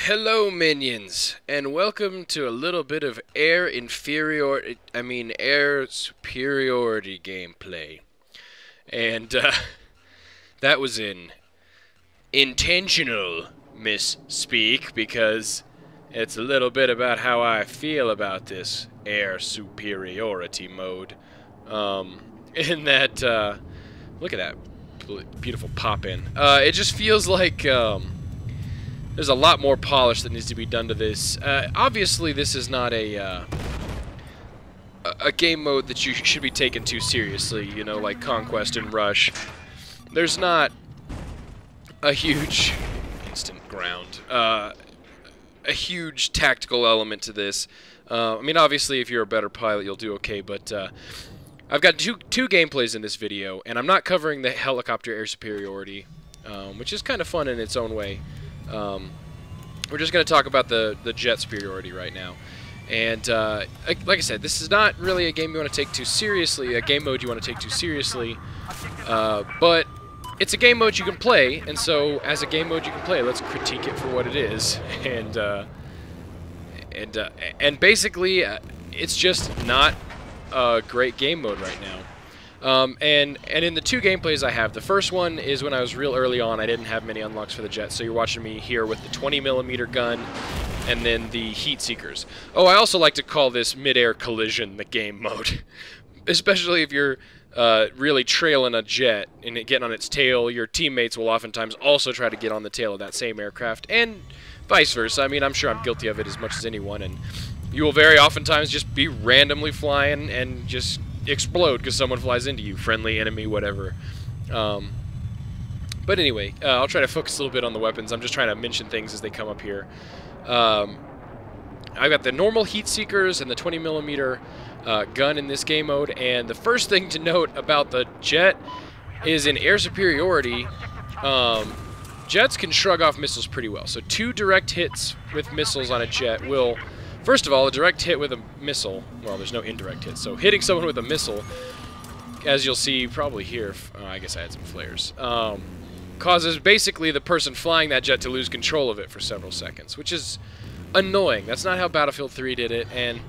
Hello, minions, and welcome to a little bit of Air Superiority gameplay. And, that was an intentional misspeak, because it's a little bit about how I feel about this Air Superiority mode. In that, look at that beautiful pop-in. It just feels like, there's a lot more polish that needs to be done to this. Obviously, this is not a game mode that you should be taken too seriously, you know, like Conquest and Rush. There's not a huge instant ground, a huge tactical element to this. I mean, obviously, if you're a better pilot, you'll do okay, but I've got two gameplays in this video, and I'm not covering the helicopter air superiority, which is kind of fun in its own way. We're just going to talk about the jet superiority right now. And like I said, this is not really a game you want to take too seriously, a game mode you want to take too seriously, but it's a game mode you can play, and so as a game mode you can play, let's critique it for what it is. And basically, it's just not a great game mode right now. And in the two gameplays I have, the first one is when I was real early on. I didn't have many unlocks for the jet, so you're watching me here with the 20mm gun and then the heat seekers. Oh, I also like to call this mid-air collision the game mode, especially if you're really trailing a jet and getting on its tail. Your teammates will oftentimes also try to get on the tail of that same aircraft, and vice versa. I mean, I'm sure I'm guilty of it as much as anyone, and you will very oftentimes just be randomly flying and just explode because someone flies into you, friendly, enemy, whatever. But anyway, I'll try to focus a little bit on the weapons. I'm just trying to mention things as they come up here. I've got the normal heat seekers and the 20mm gun in this game mode, and the first thing to note about the jet is in air superiority, jets can shrug off missiles pretty well. So 2 direct hits with missiles on a jet will... First of all, a direct hit with a missile, well, there's no indirect hit, so hitting someone with a missile, as you'll see probably here, I guess I had some flares, causes basically the person flying that jet to lose control of it for several seconds, which is annoying. That's not how Battlefield 3 did it, and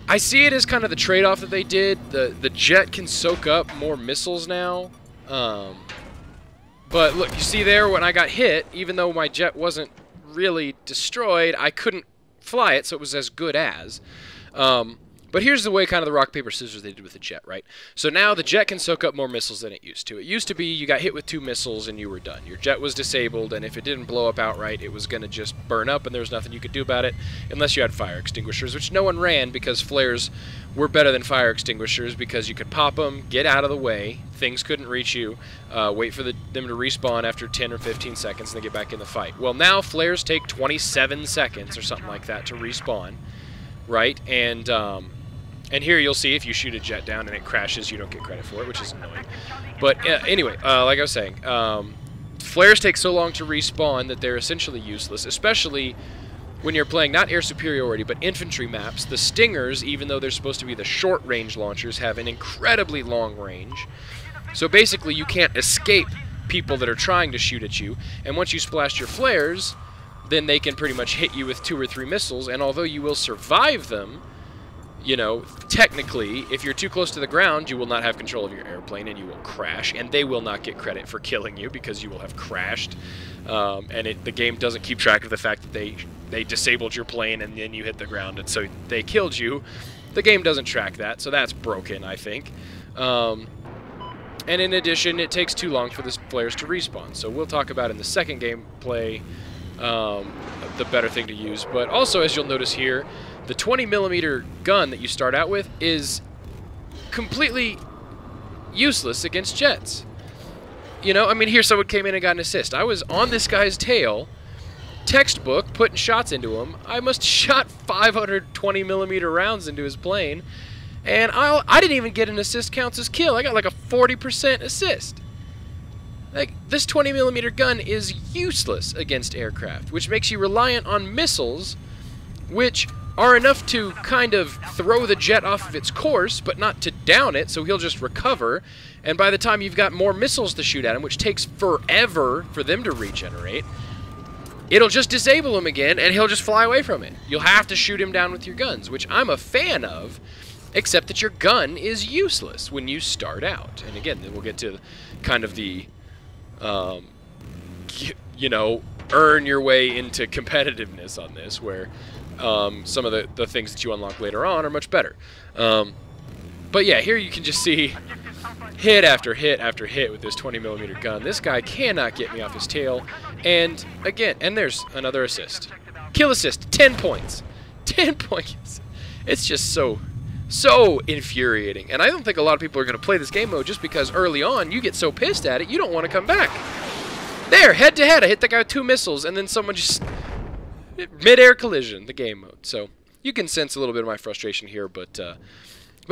I see it as kind of the trade-off that they did. The jet can soak up more missiles now, but look, you see there when I got hit, even though my jet wasn't really destroyed, I couldn't fly it, so it was as good as. But here's the way kind of the rock, paper, scissors they did with the jet, right? So now the jet can soak up more missiles than it used to. It used to be you got hit with 2 missiles and you were done. Your jet was disabled, and if it didn't blow up outright, it was going to just burn up, and there was nothing you could do about it unless you had fire extinguishers, which no one ran because flares were better than fire extinguishers because you could pop them, get out of the way, things couldn't reach you, wait for them to respawn after 10 or 15 seconds, and then get back in the fight. Well, now flares take 27 seconds or something like that to respawn, right? And here you'll see if you shoot a jet down and it crashes, you don't get credit for it, which is annoying. But anyway, like I was saying, flares take so long to respawn that they're essentially useless, especially when you're playing not air superiority but infantry maps. The Stingers, even though they're supposed to be the short-range launchers, have an incredibly long range. So basically you can't escape people that are trying to shoot at you, and once you splash your flares, then they can pretty much hit you with 2 or 3 missiles, and although you will survive them, you know, technically, if you're too close to the ground, you will not have control of your airplane and you will crash, and they will not get credit for killing you because you will have crashed. And the game doesn't keep track of the fact that they disabled your plane and then you hit the ground, and so they killed you. The game doesn't track that, so that's broken, I think. And in addition, it takes too long for the flares to respawn. So we'll talk about in the second gameplay the better thing to use. But also, as you'll notice here, the 20mm gun that you start out with is completely useless against jets. You know, I mean, here someone came in and got an assist. I was on this guy's tail, textbook, putting shots into him. I must have shot 520mm rounds into his plane, and I didn't even get an assist counts as kill. I got like a 40% assist. Like, this 20mm gun is useless against aircraft, which makes you reliant on missiles, which are enough to kind of throw the jet off of its course, but not to down it, so he'll just recover. And by the time you've got more missiles to shoot at him, which takes forever for them to regenerate, it'll just disable him again, and he'll just fly away from it. You'll have to shoot him down with your guns, which I'm a fan of, except that your gun is useless when you start out. And again, then we'll get to kind of the, you know, earn your way into competitiveness on this, where some of the things that you unlock later on are much better. But yeah, here you can just see hit after hit after hit with this 20mm gun. This guy cannot get me off his tail. And again, and there's another assist. Kill assist, 10 points. 10 points. It's just so infuriating. And I don't think a lot of people are going to play this game mode just because early on you get so pissed at it, you don't want to come back. There, head to head, I hit the guy with 2 missiles, and then someone just mid-air collision, the game mode. So you can sense a little bit of my frustration here, but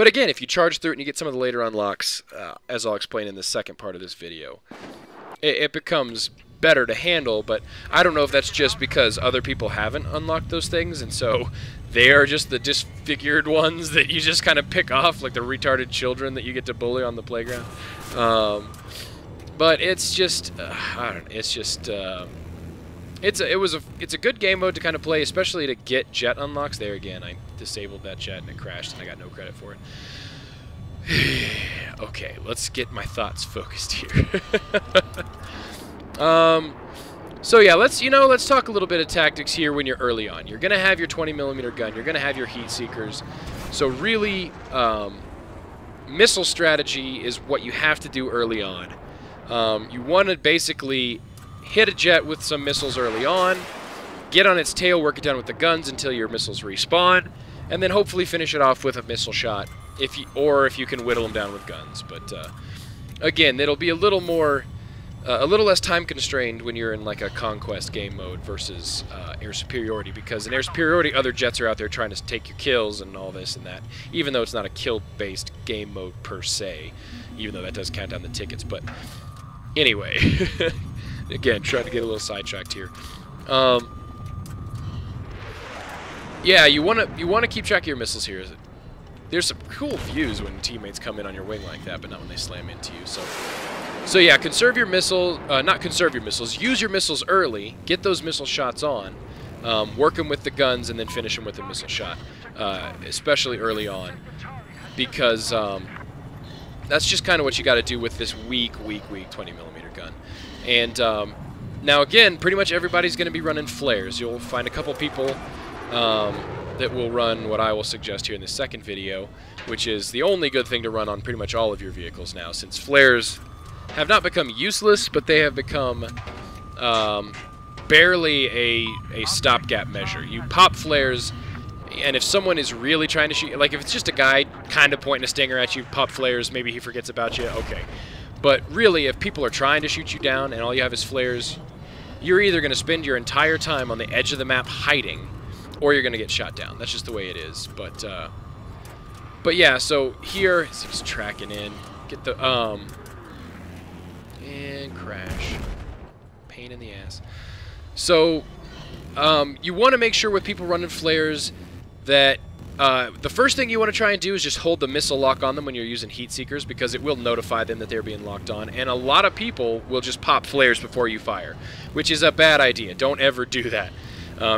again, if you charge through it and you get some of the later unlocks, as I'll explain in the second part of this video, it becomes better to handle. But I don't know if that's just because other people haven't unlocked those things, and so they are just the disfigured ones that you just kind of pick off, like the retarded children that you get to bully on the playground. But it's just, I don't know, it's just, it's a good game mode to kind of play, especially to get jet unlocks. There again, I disabled that jet and it crashed and I got no credit for it. Okay, let's get my thoughts focused here. So yeah, let's talk a little bit of tactics here when you're early on. You're gonna have your 20mm gun, you're gonna have your heat seekers. So really, missile strategy is what you have to do early on. You want to basically hit a jet with some missiles early on, get on its tail, work it down with the guns until your missiles respawn, and then hopefully finish it off with a missile shot, if you can whittle them down with guns. But again, it'll be a little less time constrained when you're in like a conquest game mode versus Air Superiority, because in Air Superiority other jets are out there trying to take your kills and all this and that, even though it's not a kill-based game mode per se, even though that does count down the tickets. But anyway, again, trying to get a little sidetracked here. Yeah, you want to keep track of your missiles here. There's some cool views when teammates come in on your wing like that, but not when they slam into you. So yeah, conserve your missiles. Not conserve your missiles. Use your missiles early. Get those missile shots on. Work them with the guns and then finish them with a missile shot, especially early on, because that's just kind of what you got to do with this weak 20mm gun. And now again, pretty much everybody's going to be running flares. You'll find a couple people that will run what I will suggest here in this second video, which is the only good thing to run on pretty much all of your vehicles now, since flares have not become useless, but they have become barely a stopgap measure. You pop flares, and if someone is really trying to shoot, like if it's just a guy kind of pointing a stinger at you, pop flares, maybe he forgets about you, okay. But really, if people are trying to shoot you down and all you have is flares, you're either going to spend your entire time on the edge of the map hiding, or you're going to get shot down. That's just the way it is. But yeah, so here, he's tracking in. Get the, and crash. Pain in the ass. So, you want to make sure with people running flares that the first thing you want to try and do is just hold the missile lock on them when you're using heat seekers, because it will notify them that they're being locked on. And a lot of people will just pop flares before you fire, which is a bad idea. Don't ever do that.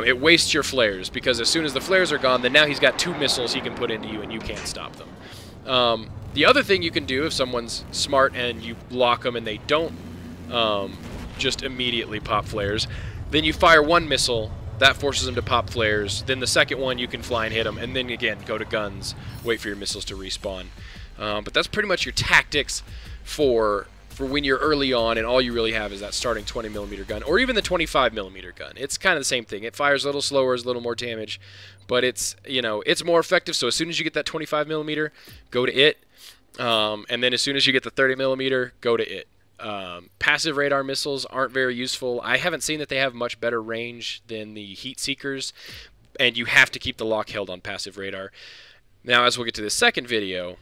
It wastes your flares, because as soon as the flares are gone, then now he's got 2 missiles he can put into you and you can't stop them. The other thing you can do if someone's smart and you lock them and they don't just immediately pop flares, then you fire 1 missile, that forces them to pop flares, then the second one you can fly and hit them, and then again go to guns, wait for your missiles to respawn. But that's pretty much your tactics for when you're early on and all you really have is that starting 20mm gun, or even the 25mm gun. It's kind of the same thing. It fires a little slower, is a little more damage, but it's, you know, it's more effective. So as soon as you get that 25mm, go to it, and then as soon as you get the 30mm, go to it. Passive radar missiles aren't very useful. I haven't seen that they have much better range than the heat seekers, and you have to keep the lock held on passive radar. Now, as we'll get to the second video,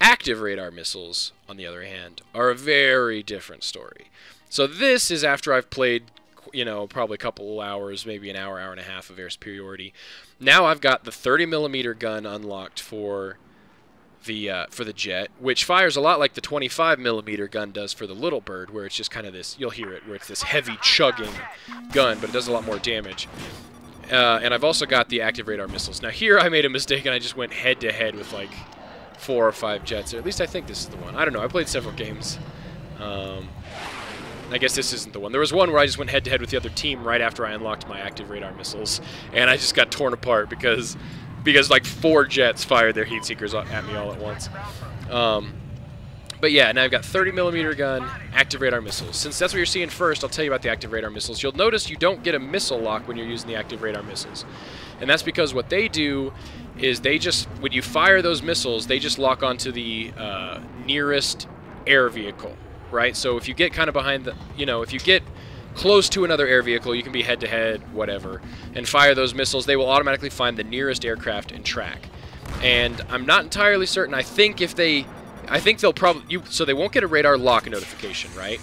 active radar missiles, on the other hand, are a very different story. So this is after I've played, you know, probably a couple hours, maybe an hour, hour and a half of Air Superiority. Now I've got the 30mm gun unlocked for for the jet, which fires a lot like the 25mm gun does for the Little Bird, where it's just kind of this, you'll hear it, where it's this heavy chugging gun, but it does a lot more damage. And I've also got the active radar missiles. Now here I made a mistake and I just went head-to-head with like 4 or 5 jets, or at least I think this is the one. I don't know, I played several games. I guess this isn't the one. There was one where I just went head-to-head with the other team right after I unlocked my active radar missiles, and I just got torn apart because like 4 jets fired their heat seekers at me all at once. But yeah, now I've got 30mm gun, active radar missiles. Since that's what you're seeing first, I'll tell you about the active radar missiles. You'll notice you don't get a missile lock when you're using the active radar missiles. And that's because what they do is they just, when you fire those missiles, they just lock onto the nearest air vehicle, right? So if you get kind of behind the, if you get close to another air vehicle, you can be head-to-head, whatever, and fire those missiles, they will automatically find the nearest aircraft and track. And I'm not entirely certain. I think they'll probably, so they won't get a radar lock notification, right?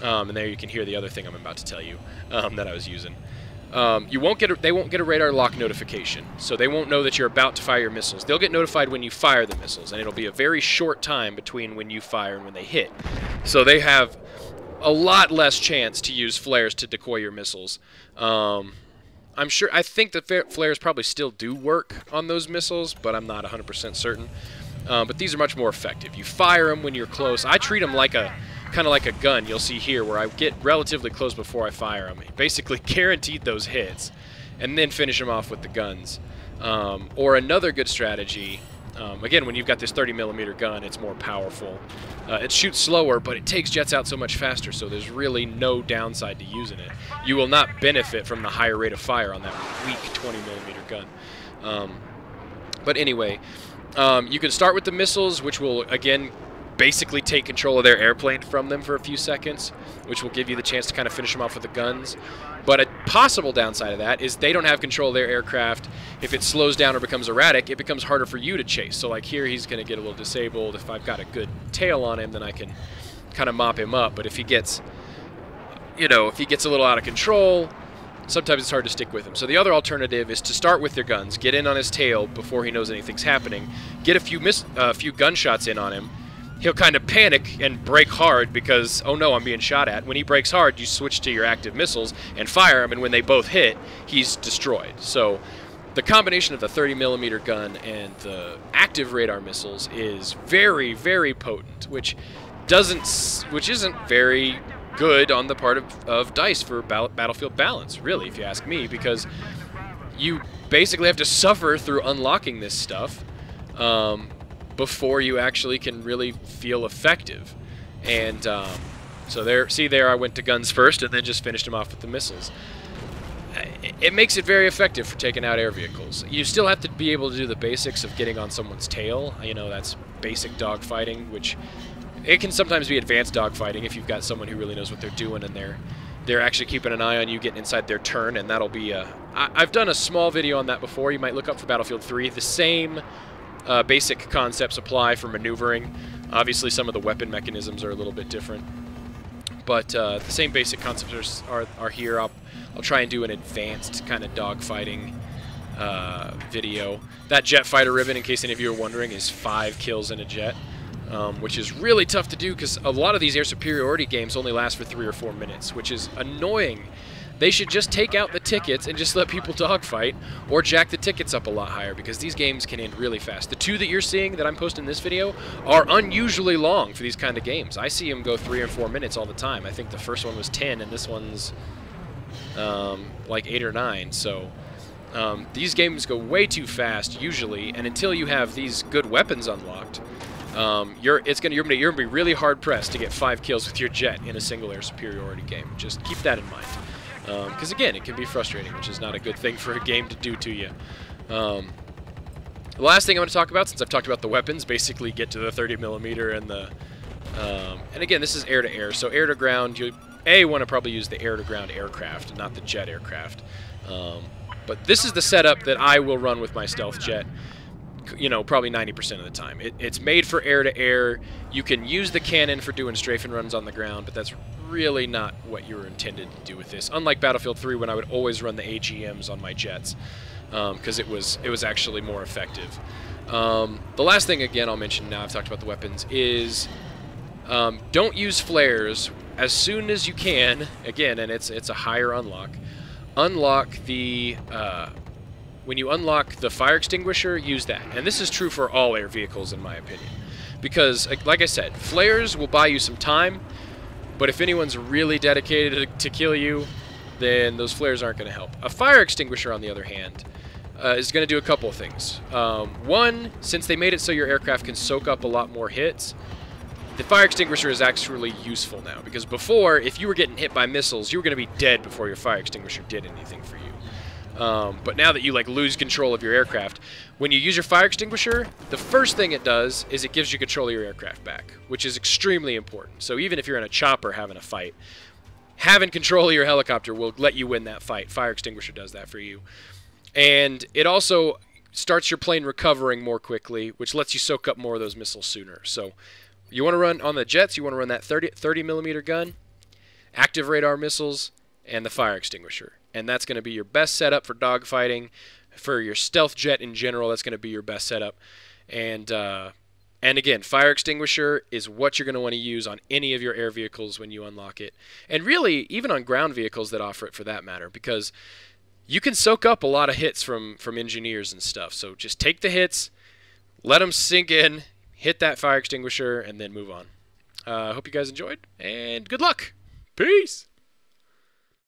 And there you can hear the other thing I'm about to tell you that I was using. They won't get a radar lock notification, so they won't know that you're about to fire your missiles. They'll get notified when you fire the missiles, and it'll be a very short time between when you fire and when they hit. So they have a lot less chance to use flares to decoy your missiles. I think the flares probably still do work on those missiles, but I'm not 100% certain. But these are much more effective. You fire them when you're close. I treat them like kind of like a gun. You'll see here where I get relatively close before I fire them. Basically guaranteed those hits, and then finish them off with the guns. Or another good strategy. Again, when you've got this 30mm gun, it's more powerful. It shoots slower, but it takes jets out so much faster, so there's really no downside to using it. You will not benefit from the higher rate of fire on that weak 20mm gun. But anyway, you can start with the missiles, which will, again, basically take control of their airplane from them for a few seconds, which will give you the chance to kind of finish them off with the guns. But a possible downside of that is they don't have control of their aircraft. If it slows down or becomes erratic, it becomes harder for you to chase. So like here, he's going to get a little disabled. If I've got a good tail on him, then I can kind of mop him up. But if he gets, if he gets a little out of control, sometimes it's hard to stick with him. So the other alternative is to start with your guns, get in on his tail before he knows anything's happening, get a few gunshots in on him. He'll kind of panic and brake hard because, oh no, I'm being shot at. When he brakes hard, you switch to your active missiles and fire him, and when they both hit, he's destroyed. So the combination of the 30mm gun and the active radar missiles is very, very potent, which isn't very good on the part of DICE for battlefield balance, really, if you ask me, because you basically have to suffer through unlocking this stuff before you actually can really feel effective. And so there I went to guns first and then just finished them off with the missiles. It makes it very effective for taking out air vehicles. You still have to be able to do the basics of getting on someone's tail. That's basic dogfighting, which it can sometimes be advanced dogfighting if you've got someone who really knows what they're doing and they're actually keeping an eye on you getting inside their turn, and that'll be I've done a small video on that before. You might look up for Battlefield 3. The same basic concepts apply for maneuvering. Obviously, some of the weapon mechanisms are a little bit different, but the same basic concepts are here. I'll try and do an advanced kind of dogfighting video. That jet fighter ribbon, in case any of you are wondering, is 5 kills in a jet, which is really tough to do because a lot of these air superiority games only last for 3 or 4 minutes, which is annoying. They should just take out the tickets and just let people dogfight, or jack the tickets up a lot higher, because these games can end really fast. The 2 that you're seeing that I'm posting in this video are unusually long for these kind of games. I see them go 3 or 4 minutes all the time. I think the first one was 10, and this one's like 8 or 9. So these games go way too fast usually, and until you have these good weapons unlocked, you're gonna be really hard pressed to get 5 kills with your jet in a single air superiority game. Just keep that in mind. Because again, it can be frustrating, which is not a good thing for a game to do to you. The last thing I'm going to talk about, since I've talked about the weapons, basically get to the 30mm and the... and again, this is air-to-air, so air-to-ground, you want to probably use the air-to-ground aircraft, not the jet aircraft. But this is the setup that I will run with my stealth jet, probably 90% of the time. It's made for air-to-air. You can use the cannon for doing strafing runs on the ground, but that's really not what you were intended to do with this. Unlike Battlefield 3, when I would always run the AGMs on my jets, because it was actually more effective. The last thing, again, I'll mention now I've talked about the weapons, is don't use flares as soon as you can. Again, and it's a higher unlock. Unlock the... when you unlock the fire extinguisher, use that. And this is true for all air vehicles, in my opinion. Because, like I said, flares will buy you some time, but if anyone's really dedicated to kill you, then those flares aren't going to help. A fire extinguisher, on the other hand, is going to do a couple of things. One, since they made it so your aircraft can soak up a lot more hits, the fire extinguisher is actually useful now. Because before, if you were getting hit by missiles, you were going to be dead before your fire extinguisher did anything for you. But now that you lose control of your aircraft, when you use your fire extinguisher, the first thing it does is it gives you control of your aircraft back, which is extremely important. So even if you're in a chopper having a fight, having control of your helicopter will let you win that fight. Fire extinguisher does that for you. And it also starts your plane recovering more quickly, which lets you soak up more of those missiles sooner. So you want to run on the jets, you want to run that 30 millimeter gun, active radar missiles, and the fire extinguisher. And that's going to be your best setup for dogfighting. For your stealth jet in general, that's going to be your best setup. And again, fire extinguisher is what you're going to want to use on any of your air vehicles when you unlock it. And really, even on ground vehicles that offer it for that matter, because you can soak up a lot of hits from engineers and stuff. So just take the hits, let them sink in, hit that fire extinguisher, and then move on. I hope you guys enjoyed, and good luck. Peace!